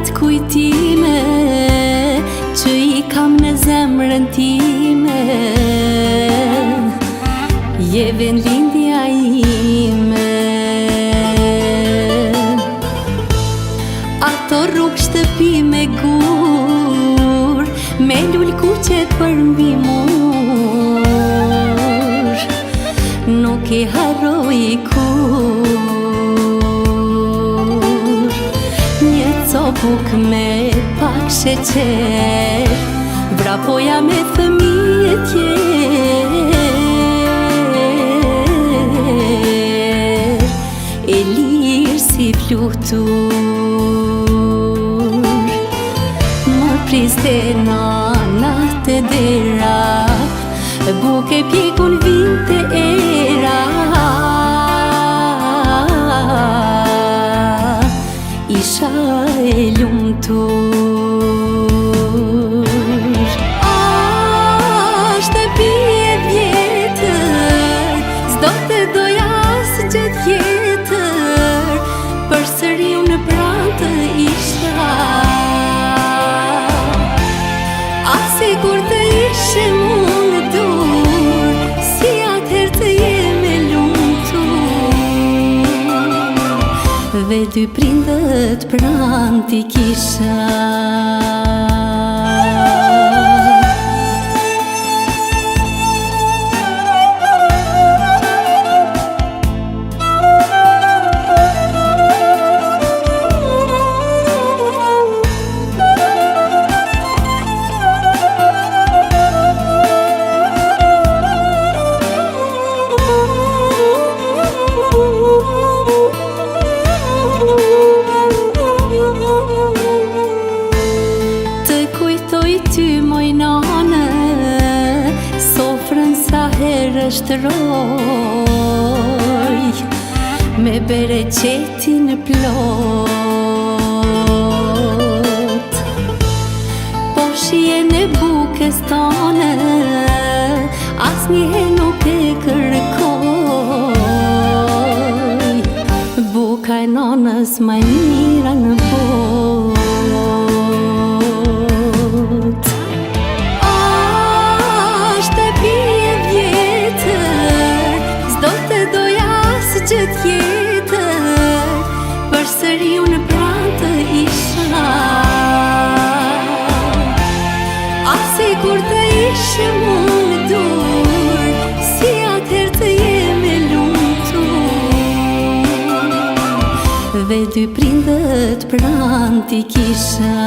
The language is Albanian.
vetë kujtime që i kam në zemrën time. Je vendlindja ime. Ato rrugë shtëpi me gur, me lull kuqet për mbi mur, nuk i harroj kur. Një copuk me pak sheqer, vrapoja me fëmijët tjerë, e lirë si flutur. Më priste nana të dera, buke pjekun vinte era. Isha e lumtur. Shtëpi e vjetër, s'do të doja asë gjithë jetër, përsëri unë pranë të isha. Asigur të ishim unë dur, si atëherë të jemi lumtur, dhe dy prindët pranë t'i kisha. Ty moj nane, sofrën sa herë shtroj, me bereqetin plot. Po shien e bukës tane, asnjëherë nuk e kërkoj, buka e nanës më e mira në botë. Gjithë jetër, përsëri unë pranë të isha. Asigur të ishim unë dur, si atëherë të jemi lumtur, dhe dy prindët pranë t'i kisha.